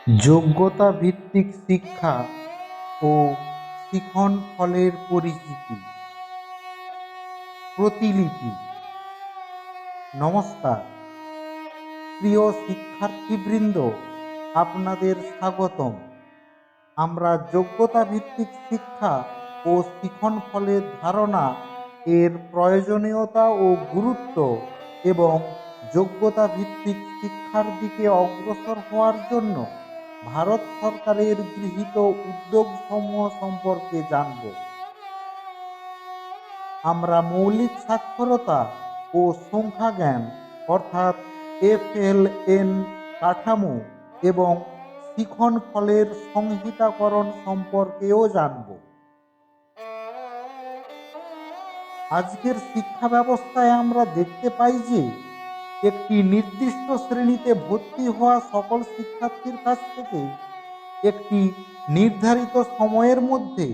যোগ্যতা ভিত্তিক শিক্ষা ও শিখন ফলের পরিচিতি। প্রতিলিপি। নমস্কার প্রিয় শিক্ষার্থীবৃন্দ, আপনাদের স্বাগতম। আমরা যোগ্যতা ভিত্তিক শিক্ষা ও শিখন ফলের ধারণা, এর প্রয়োজনীয়তা ও গুরুত্ব এবং যোগ্যতা ভিত্তিক শিক্ষার দিকে অগ্রসর হওয়ার জন্য ভারত সরকারের গৃহীত উদ্যোগসমূহ সম্পর্কে জানব। আমরা মৌলিক সাক্ষরতা ও সংখ্যা জ্ঞান অর্থাৎ FLN কাঠামো এবং শিখন ফলের সংহিতাকরণ সম্পর্কেও জানব। আজকের শিক্ষা ব্যবস্থায় আমরা দেখতে পাই যে একটি নির্দিষ্ট শ্রেণীতে ভর্তি হওয়া সকল শিক্ষার্থীর কাছ থেকে একটি নির্ধারিত সময়ের মধ্যে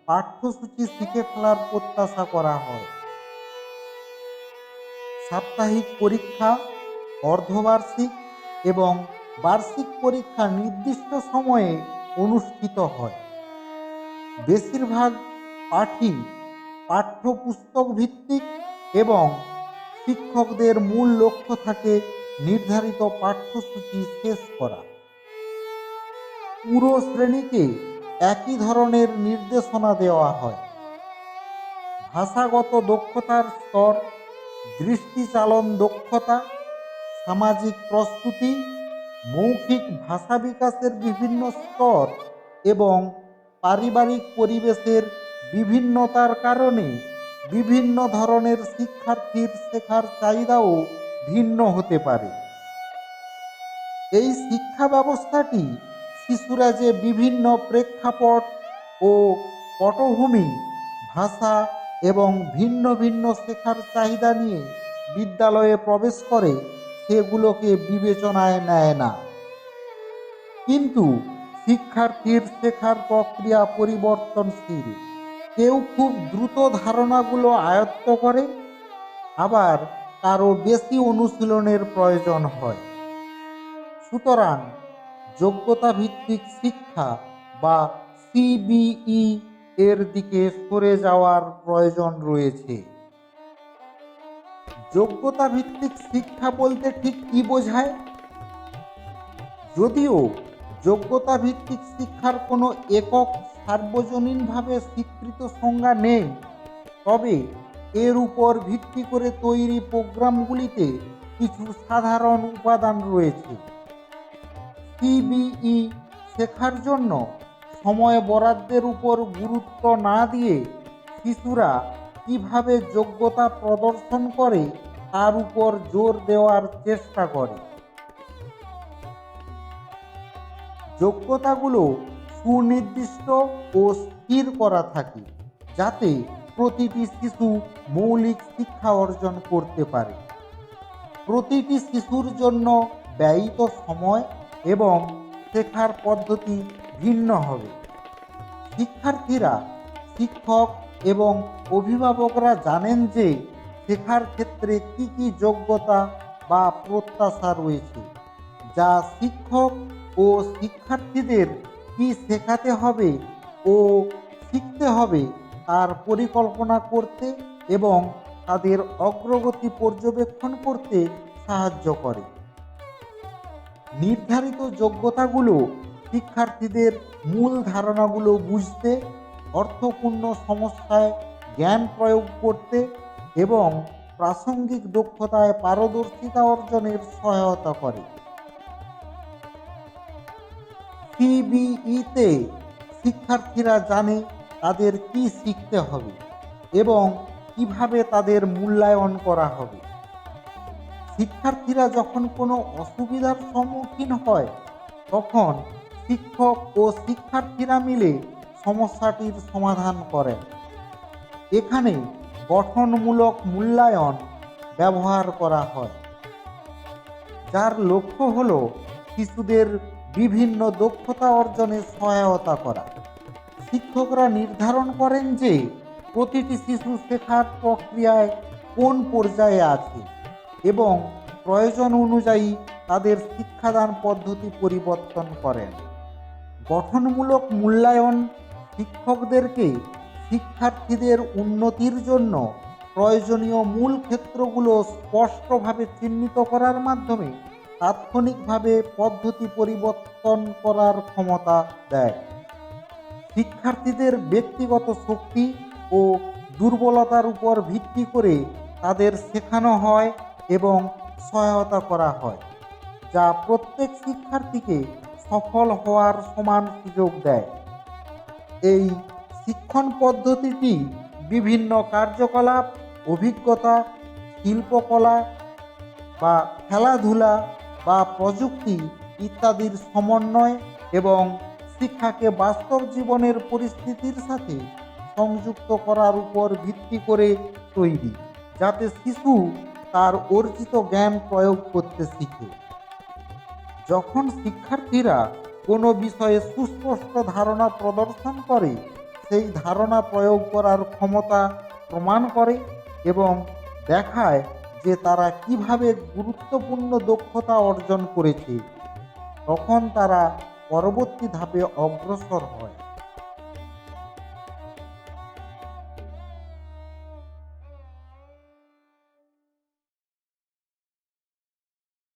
পাঠ্যসূচি শিখে ফেলার প্রত্যাশা করা হয়। সাপ্তাহিক পরীক্ষা, অর্ধবার্ষিক এবং বার্ষিক পরীক্ষা নির্দিষ্ট সময়ে অনুষ্ঠিত হয়। বেশিরভাগ পাঠই পাঠ্যপুস্তক ভিত্তিক এবং শিক্ষকদের মূল লক্ষ্য থাকে নির্ধারিত পাঠ্যসূচি শেষ করা। পুরো শ্রেণীকে একই ধরনের নির্দেশনা দেওয়া হয়। ভাষাগত দক্ষতার স্তর, দৃষ্টিচালন দক্ষতা, সামাজিক প্রস্তুতি, মৌখিক ভাষা বিকাশের বিভিন্ন স্তর এবং পারিবারিক পরিবেশের বিভিন্নতার কারণে বিভিন্ন ধরনের শিক্ষার্থীর শেখার চাহিদাও ভিন্ন হতে পারে। এই শিক্ষা ব্যবস্থাটি শিশুরা যে বিভিন্ন প্রেক্ষাপট ও পটভূমি, ভাষা এবং ভিন্ন ভিন্ন শেখার চাহিদা নিয়ে বিদ্যালয়ে প্রবেশ করে সেগুলোকে বিবেচনায় নেয় না। কিন্তু শিক্ষার্থীর শেখার প্রক্রিয়া পরিবর্তনশীল। কেউ খুব দ্রুত ধারণাগুলো আয়ত্ত করে, আবার কারো বেশি অনুশীলনের প্রয়োজন হয়। সুতরাং যোগ্যতা ভিত্তিক শিক্ষা বা CBE এর দিকে সরে যাওয়ার প্রয়োজন রয়েছে। যোগ্যতা ভিত্তিক শিক্ষা বলতে ঠিক কি বোঝায়? যদিও যোগ্যতা ভিত্তিক শিক্ষার কোনো একক সার্বজনীনভাবে স্বীকৃত সংজ্ঞা নেই, তবে এর উপর ভিত্তি করে তৈরি প্রোগ্রামগুলিতে কিছু সাধারণ উপাদান রয়েছে। CBE শেখার জন্য সময় বরাদ্দের উপর গুরুত্ব না দিয়ে শিশুরা কিভাবে যোগ্যতা প্রদর্শন করে তার উপর জোর দেওয়ার চেষ্টা করে। যোগ্যতাগুলো সুনির্দিষ্ট ও স্থির করা থাকে, যাতে প্রতিটি শিশু মৌলিক শিক্ষা অর্জন করতে পারে। প্রতিটি শিশুর জন্য ব্যয়িত সময় এবং শেখার পদ্ধতি ভিন্ন হবে। শিক্ষার্থীরা, শিক্ষক এবং অভিভাবকরা জানেন যে শেখার ক্ষেত্রে কি কি যোগ্যতা বা প্রত্যাশা রয়েছে, যা শিক্ষক ও শিক্ষার্থীদের কি শেখাতে হবে ও শিখতে হবে তার পরিকল্পনা করতে এবং তাদের অগ্রগতি পর্যবেক্ষণ করতে সাহায্য করে। নির্ধারিত যোগ্যতাগুলো শিক্ষার্থীদের মূল ধারণাগুলো বুঝতে, অর্থপূর্ণ সমস্যায় জ্ঞান প্রয়োগ করতে এবং প্রাসঙ্গিক দক্ষতায় পারদর্শিতা অর্জনের সহায়তা করে। CBE-তে শিক্ষার্থীরা জানে তাদের কি শিখতে হবে এবং কিভাবে তাদের মূল্যায়ন করা হবে। শিক্ষার্থীরা যখন কোনো অসুবিধার সম্মুখীন হয়, তখন শিক্ষক ও শিক্ষার্থীরা মিলে সমস্যাটির সমাধান করেন। এখানে গঠনমূলক মূল্যায়ন ব্যবহার করা হয়, যার লক্ষ্য হল শিশুদের বিভিন্ন দক্ষতা অর্জনে সহায়তা করা। শিক্ষকরা নির্ধারণ করেন যে প্রতিটি শিশু শেখার প্রক্রিয়ায় কোন পর্যায়ে আছে এবং প্রয়োজন অনুযায়ী তাদের শিক্ষাদান পদ্ধতি পরিবর্তন করেন। গঠনমূলক মূল্যায়ন শিক্ষকদেরকে শিক্ষার্থীদের উন্নতির জন্য প্রয়োজনীয় মূল ক্ষেত্রগুলো স্পষ্টভাবে চিহ্নিত করার মাধ্যমে তাৎক্ষণিকভাবে পদ্ধতি পরিবর্তন করার ক্ষমতা দেয়। শিক্ষার্থীদের ব্যক্তিগত শক্তি ও দুর্বলতার উপর ভিত্তি করে তাদের শেখানো হয় এবং সহায়তা করা হয়, যা প্রত্যেক শিক্ষার্থীকে সফল হওয়ার সমান সুযোগ দেয়। এই শিক্ষণ পদ্ধতিটি বিভিন্ন কার্যকলাপ, অভিজ্ঞতা, শিল্পকলা বা খেলাধুলা বা প্রযুক্তি ইত্যাদির সমন্বয় এবং শিক্ষাকে বাস্তব জীবনের পরিস্থিতির সাথে সংযুক্ত করার উপর ভিত্তি করে তৈরি, যাতে শিশু তার অর্জিত জ্ঞান প্রয়োগ করতে শিখে। যখন শিক্ষার্থীরা কোনো বিষয়ে সুস্পষ্ট ধারণা প্রদর্শন করে, সেই ধারণা প্রয়োগ করার ক্ষমতা প্রমাণ করে এবং দেখায় যে তারা কিভাবে গুরুত্বপূর্ণ দক্ষতা অর্জন করেছে, তখন তারা পরবর্তী ধাপে অগ্রসর হয়।